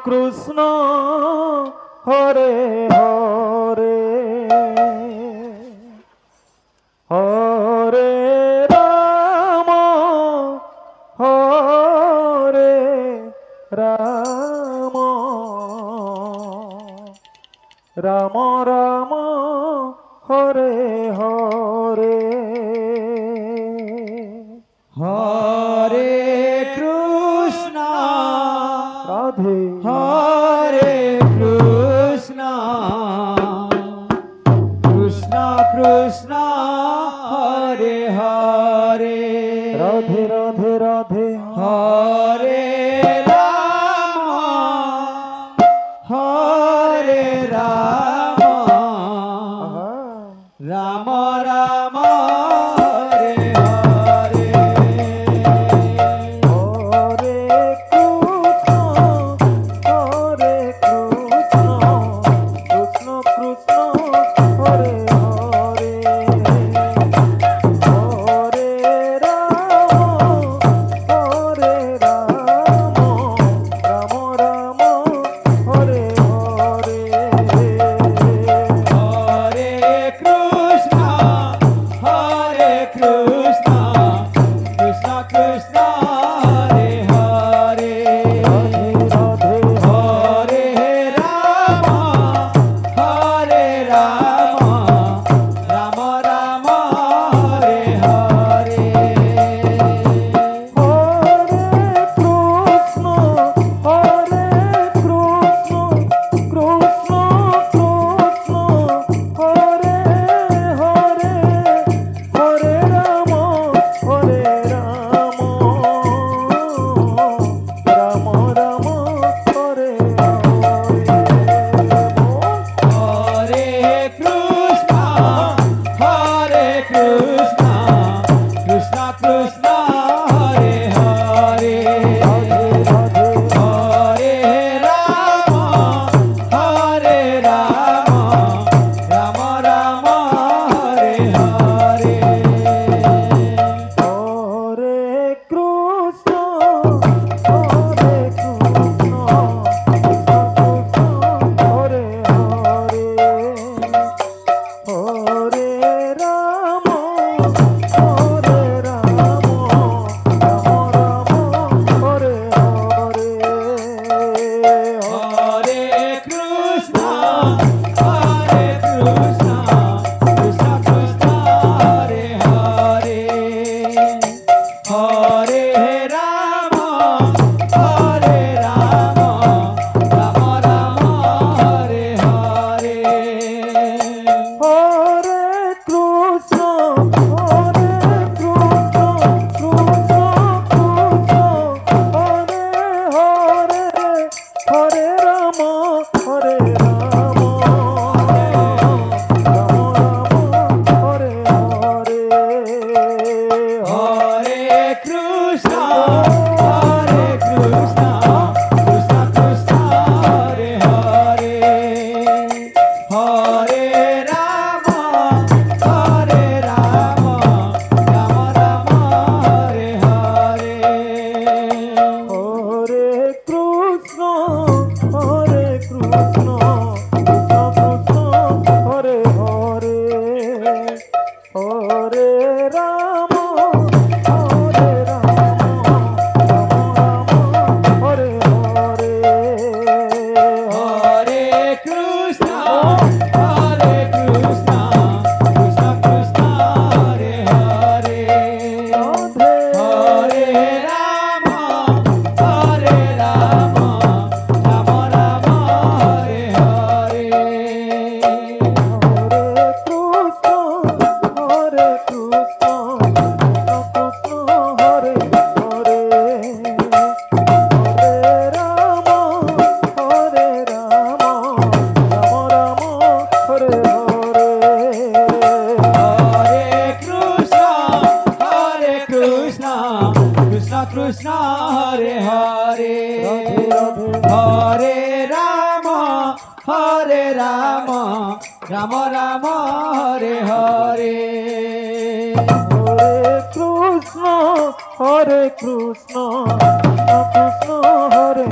Krishna Hare Hare Hare Ram Hare Ram Ram Ram Hare Hare Hare Krishna Radhe Hare Krishna Krishna Krishna Hare Hare Radhe Radhe Radhe Hare Ram Hare Ram Ram Ram Hare Hare Hare Krishna Hare Krishna Krishna Krishna Hare Hare Hare Ram Hare Ram Ram Ram Hare Hare Hare Krishna Hare Krishna Krishna Krishna Hare Hare Radhe Hare Ram Hare Ram Ram Ram Hare Hare Hare Krishna Hare Krishna Krishna Krishna Hare Hare Hare Ram Hare Ram Ram Ram Hare Hare Krishna Hare Krishna Krishna Krishna Hare Hare Radhe Hare Ram Hare Ram Ram Ram Hare Hare Hare Krishna Hare Krishna Hare Hare Hare Ram Hare Ram Ram Ram Hare Hare Hare Krishna Hare Krishna Krishna Krishna Hare Hare Hare Ram Hare Ram Ram Ram Hare Hare Hare Krishna Hare Krishna Krishna Krishna Hare Hare Hare Ram Hare Ram Ram Ram Hare Hare Hare Krishna Hare Krishna Krishna Krishna Hare Hare Hare Ram Hare Ram Ram Ram Hare Hare Hare Krishna Hare Krishna Krishna Krishna Hare Hare Hare Ram Hare Ram Ram Ram Hare Hare Hare Krishna Hare Krishna Krishna Krishna Hare Hare Radhe Hare Ram Hare Ram Ram Ram Hare Hare Hare Krishna Krishna Hare Hare Hare Ram Hare Ram Ram Ram Hare Hare Hare Krishna Krishna Krishna Hare Hare Hare Ram Ram Ram Hare Hare Hare Krishna Krishna Hare